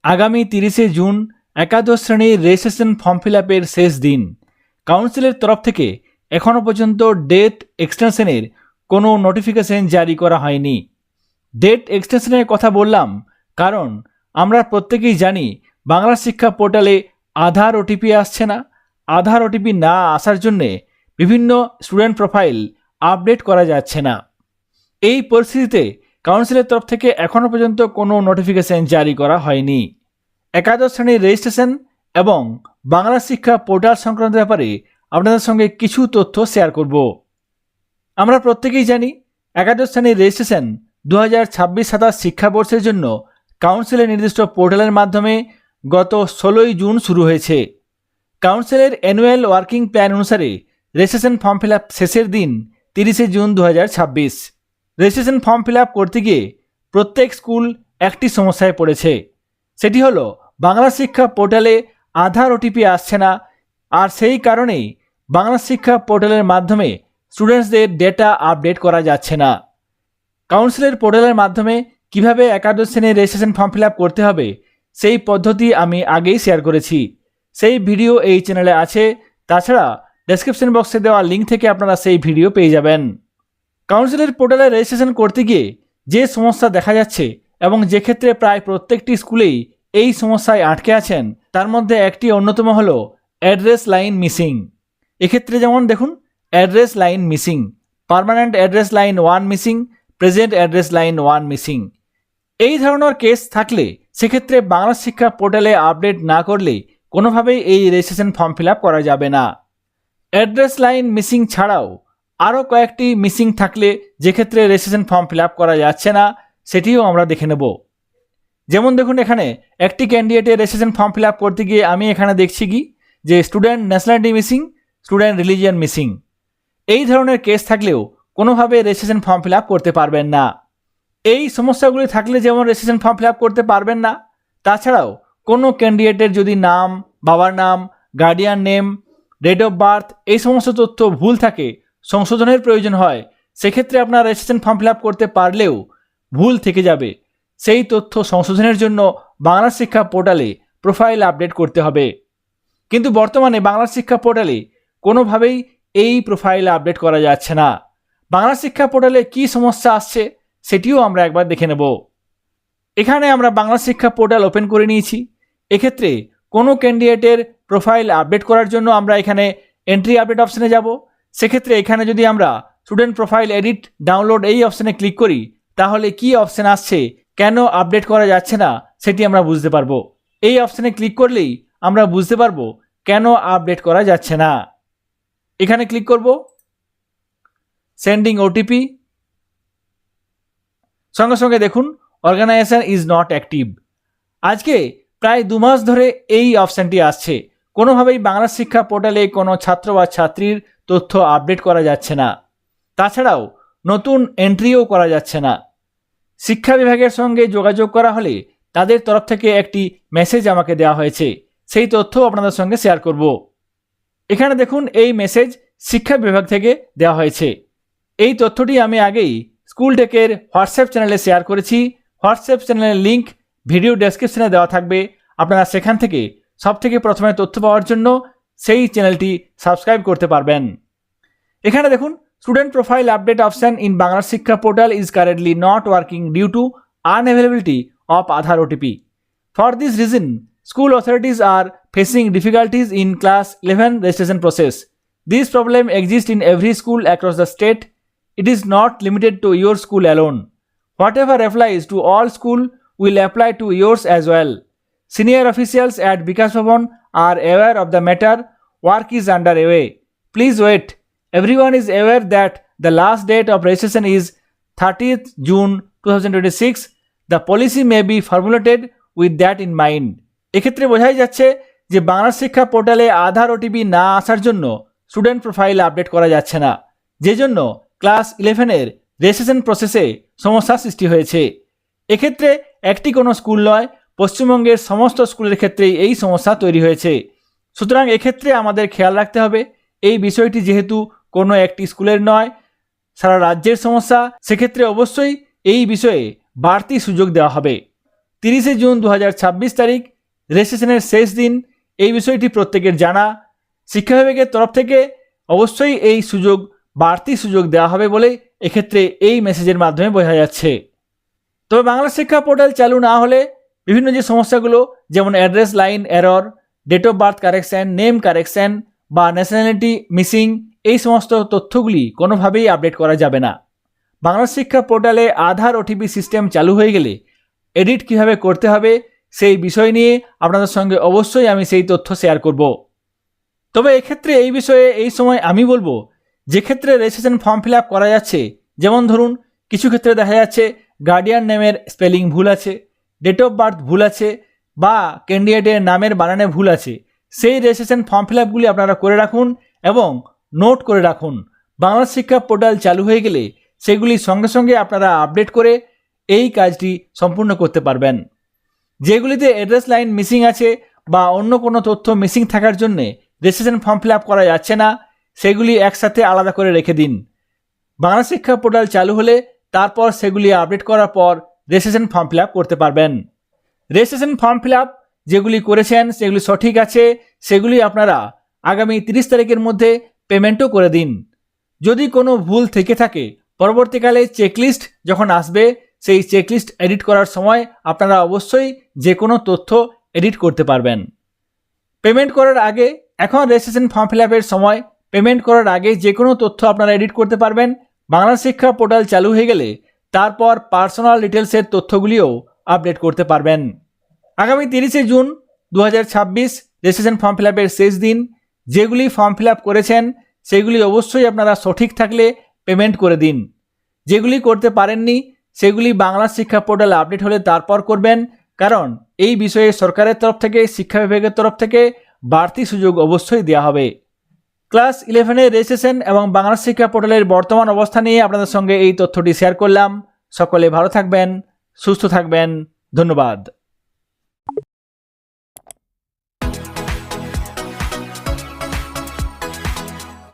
আগামী 30শে জুন একাদশ শ্রেণীর রেজিস্ট্রেশন ফর্ম ফিল আপের শেষ দিন। কাউন্সিলের তরফ থেকে এখনও পর্যন্ত ডেট এক্সটেনশনের কোনো নোটিফিকেশন জারি করা হয়নি। ডেট এক্সটেনশনের কথা বললাম কারণ আমরা প্রত্যেকেই জানি বাংলা শিক্ষা পোর্টালে আধার ওটিপি আসছে না। আধার ওটিপি না আসার জন্যে বিভিন্ন স্টুডেন্ট প্রোফাইল আপডেট করা যাচ্ছে না। এই পরিস্থিতিতে কাউন্সিলের তরফ থেকে এখনও পর্যন্ত কোনো নোটিফিকেশন জারি করা হয়নি। একাদশ শ্রেণীর রেজিস্ট্রেশন এবং বাংলা শিক্ষা পোর্টাল সংক্রান্ত ব্যাপারে আপনাদের সঙ্গে কিছু তথ্য শেয়ার করব। আমরা প্রত্যেকেই জানি একাদশ শ্রেণীর রেজিস্ট্রেশন 2026-27 শিক্ষাবর্ষের জন্য কাউন্সিলের নির্দিষ্ট পোর্টালের মাধ্যমে গত 16ই জুন শুরু হয়েছে। কাউন্সিলের অ্যানুয়াল ওয়ার্কিং প্ল্যান অনুসারে রেজিস্ট্রেশন ফর্ম ফিল আপ শেষের দিন 30শে June 2026। Registration form fill up করতে গিয়ে প্রত্যেক স্কুল একটি সমস্যায় পড়েছে। সেটি হলো বাংলা শিক্ষা পোর্টালে আধার ওটিপি আসছে না, আর সেই কারণেই বাংলা শিক্ষা পোর্টালের মাধ্যমে স্টুডেন্টসদের ডেটা আপডেট করা যাচ্ছে না। কাউন্সিলের পোর্টালের মাধ্যমে কিভাবে একাদশ শ্রেণীর রেজিস্ট্রেশন ফর্ম ফিল আপ করতে হবে সেই পদ্ধতি আমি আগেই শেয়ার করেছি। সেই ভিডিও এই চ্যানেলে আছে। তাছাড়া ডেসক্রিপশন বক্সে দেওয়া লিঙ্ক থেকে আপনারা সেই ভিডিও পেয়ে যাবেন। কাউন্সিলের পোর্টালে রেজিস্ট্রেশন করতে গিয়ে যে সমস্যা দেখা যাচ্ছে এবং যে ক্ষেত্রে প্রায় প্রত্যেকটি স্কুলেই এই সমস্যায় আটকে আছেন তার মধ্যে একটি অন্যতম হলো অ্যাড্রেস লাইন মিসিং। এক্ষেত্রে যেমন দেখুন address line missing, permanent address line 1 missing, present address line 1 missing. এই ধরনের কেস থাকলে সেক্ষেত্রে বাংলা শিক্ষা পোর্টালে আপডেট না করলে কোনোভাবেই এই রেজিস্ট্রেশন ফর্ম ফিল আপ করা যাবে না। অ্যাড্রেস লাইন মিসিং ছাড়াও আরও কয়েকটি মিসিং থাকলে যে ক্ষেত্রে রেজিস্ট্রেশন ফর্ম ফিল আপ করা যাচ্ছে না সেটিও আমরা দেখে নেব। যেমন দেখুন এখানে একটি ক্যান্ডিডেটের রেজিস্ট্রেশন ফর্ম ফিল আপ করতে গিয়ে আমি এখানে দেখছি কি যে student nationality missing, student religion missing. এই ধরনের কেস থাকলেও কোনোভাবে রেজিস্ট্রেশন ফর্ম ফিল আপ করতে পারবেন না। এই সমস্যাগুলি থাকলে যেমন রেজিস্ট্রেশন ফর্ম ফিল আপ করতে পারবেন না, তাছাড়াও কোনো ক্যান্ডিডেটের যদি নাম, বাবার নাম, guardian name, date of birth এই সমস্ত তথ্য ভুল থাকে, সংশোধনের প্রয়োজন হয়, সেক্ষেত্রে আপনার রেজিস্ট্রেশন ফর্ম ফিল আপ করতে পারলেও ভুল থেকে যাবে। সেই তথ্য সংশোধনের জন্য বাংলা শিক্ষা পোর্টালে প্রোফাইল আপডেট করতে হবে। কিন্তু বর্তমানে বাংলা শিক্ষা পোর্টালে কোনোভাবেই এই প্রোফাইল আপডেট করা যাচ্ছে না। বাংলা শিক্ষা পোর্টালে কি সমস্যা আসছে সেটিও আমরা একবার দেখে নেব। এখানে আমরা বাংলা শিক্ষা পোর্টাল ওপেন করে নিয়েছি। এক্ষেত্রে কোনো ক্যান্ডিডেটের প্রোফাইল আপডেট করার জন্য আমরা এখানে এন্ট্রি আপডেট অপশানে যাব। সেক্ষেত্রে এখানে যদি আমরা স্টুডেন্ট প্রোফাইল এডিট ডাউনলোড এই অপশানে ক্লিক করি তাহলে কি অপশান আসছে, কেন আপডেট করা যাচ্ছে না সেটি আমরা বুঝতে পারবো। এই অপশানে ক্লিক করলেই আমরা বুঝতে পারবো কেন আপডেট করা যাচ্ছে না। এখানে ক্লিক করব, সেন্ডিং ওটিপি, সঙ্গে সঙ্গে দেখুন অর্গানাইজেশন ইজ নট অ্যাক্টিভ। আজকে প্রায় 2 মাস ধরে এই অপশানটি আসছে। কোনোভাবেই বাংলা শিক্ষা পোর্টালে কোনো ছাত্র বা ছাত্রীর তথ্য আপডেট করা যাচ্ছে না। তাছাড়াও নতুন এন্ট্রিও করা যাচ্ছে না। শিক্ষা বিভাগের সঙ্গে যোগাযোগ করা হলে তাদের তরফ থেকে একটি মেসেজ আমাকে দেওয়া হয়েছে, সেই তথ্য আপনাদের সঙ্গে শেয়ার করব। এখানে দেখুন এই মেসেজ শিক্ষা বিভাগ থেকে দেওয়া হয়েছে। এই তথ্যটি আমি আগেই স্কুল টেকের হোয়াটসঅ্যাপ চ্যানেলে শেয়ার করেছি। হোয়াটসঅ্যাপ চ্যানেলের লিঙ্ক ভিডিও ডেসক্রিপশনে দেওয়া থাকবে। আপনারা সেখান থেকে সবথেকে প্রথমে তথ্য পাওয়ার জন্য সেই চ্যানেলটি সাবস্ক্রাইব করতে পারবেন। এখানে দেখুন student profile update option in Bangla Shiksha portal is currently not working due to unavailability of Aadhaar OTP. For this reason school authorities are facing difficulties in class 11 registration process. This problem exists in every school across the state. It is not limited to your school alone. Whatever applies to all school will apply to yours as well. Senior officials at Vikas Bhavan are aware of the matter. Work is underway. Please wait. Everyone is aware that the last date of registration is 30th June 2026. The policy may be formulated with that in mind. এক্ষেত্রে বোঝাই যাচ্ছে যে বাংলা শিক্ষা পোর্টালে আধার OTP না আসার জন্য student profile update করা যাচ্ছে না, যে জন্য ক্লাস 11-এর রেজিস্ট্রেশন প্রসেসে সমস্যা সৃষ্টি হয়েছে। এক্ষেত্রে একটি কোনো স্কুল নয়, পশ্চিমবঙ্গের সমস্ত স্কুলের ক্ষেত্রেই এই সমস্যা তৈরি হয়েছে। সুতরাং এক্ষেত্রে আমাদের খেয়াল রাখতে হবে, এই বিষয়টি যেহেতু কোনো একটি স্কুলের নয়, সারা রাজ্যের সমস্যা, সেক্ষেত্রে অবশ্যই এই বিষয়ে বাড়তি সুযোগ দেওয়া হবে। 30শে জুন 2026 তারিখ রেজিস্ট্রেশনের শেষ দিন। এই বিষয়টি প্রত্যেকের জানা। শিক্ষা বিভাগের তরফ থেকে অবশ্যই এই বাড়তি সুযোগ দেওয়া হবে বলে এক্ষেত্রে এই মেসেজের মাধ্যমে বোঝা যাচ্ছে। তবে বাংলা শিক্ষা পোর্টাল চালু না হলে বিভিন্ন যে সমস্যাগুলো, যেমন address line error, date of birth correction, name correction বা ন্যাশনালিটি মিসিং, এই সমস্ত তথ্যগুলি কোনোভাবেই আপডেট করা যাবে না। বাংলা শিক্ষা পোর্টালে আধার ওটিপি সিস্টেম চালু হয়ে গেলে এডিট কিভাবে করতে হবে সেই বিষয় নিয়ে আপনাদের সঙ্গে অবশ্যই আমি সেই তথ্য শেয়ার করব। তবে এক্ষেত্রে এই বিষয়ে এই সময় আমি বলবো, যে ক্ষেত্রে রেজিস্ট্রেশন ফর্ম ফিল আপ করা যাচ্ছে, যেমন ধরুন কিছু ক্ষেত্রে দেখা যাচ্ছে গার্ডিয়ান নেমের স্পেলিং ভুল আছে, ডেট অফ বার্থ ভুল আছে বা ক্যান্ডিডেটের নামের বানানে ভুল আছে, সেই রেজিস্ট্রেশন ফর্ম ফিল আপগুলি আপনারা করে রাখুন এবং নোট করে রাখুন। বাংলা শিক্ষা পোর্টাল চালু হয়ে গেলে সেগুলি সঙ্গে সঙ্গে আপনারা আপডেট করে এই কাজটি সম্পূর্ণ করতে পারবেন। যেগুলিতে অ্যাড্রেস লাইন মিসিং আছে বা অন্য কোনো তথ্য মিসিং থাকার জন্যে রেজিস্ট্রেশন ফর্ম ফিল আপ করা যাচ্ছে না, সেগুলি একসাথে আলাদা করে রেখে দিন। বাংলা শিক্ষা পোর্টাল চালু হলে তারপর সেগুলি আপডেট করার পর রেজিস্ট্রেশন ফর্ম ফিল আপ করতে পারবেন। রেজিস্ট্রেশন ফর্ম ফিল আপ যেগুলি করেছেন সেগুলি সঠিক আছে, সেগুলি আপনারা আগামী 30 তারিখের মধ্যে পেমেন্টও করে দিন। যদি কোনো ভুল থেকে থাকে, পরবর্তীকালে চেকলিস্ট যখন আসবে সেই চেকলিস্ট এডিট করার সময় আপনারা অবশ্যই যে কোনো তথ্য এডিট করতে পারবেন। পেমেন্ট করার আগে, এখন রেজিস্ট্রেশন ফর্ম ফিল আপের সময় পেমেন্ট করার আগে যে কোনো তথ্য আপনারা এডিট করতে পারবেন। বাংলা শিক্ষা পোর্টাল চালু হয়ে গেলে তারপর পার্সোনাল ডিটেলসের তথ্যগুলিও আপডেট করতে পারবেন। আগামী 30শে জুন 2026 রেজিস্ট্রেশন ফর্ম ফিল আপের শেষ দিন। যেগুলি ফর্ম ফিল আপ করেছেন সেগুলি অবশ্যই আপনারা সঠিক থাকলে পেমেন্ট করে দিন। যেগুলি করতে পারেননি সেগুলি বাংলা শিক্ষা পোর্টাল আপডেট হলে তারপর করবেন, কারণ এই বিষয়ে সরকারের তরফ থেকে, শিক্ষা বিভাগের তরফ থেকে বাড়তি সুযোগ অবশ্যই দেওয়া হবে। ক্লাস 11-এর রেজিস্ট্রেশন এবং বাংলা শিক্ষা পোর্টালের বর্তমান অবস্থা নিয়ে আপনাদের সঙ্গে এই তথ্যটি শেয়ার করলাম। সকলে ভালো থাকবেন, সুস্থ থাকবেন। ধন্যবাদ।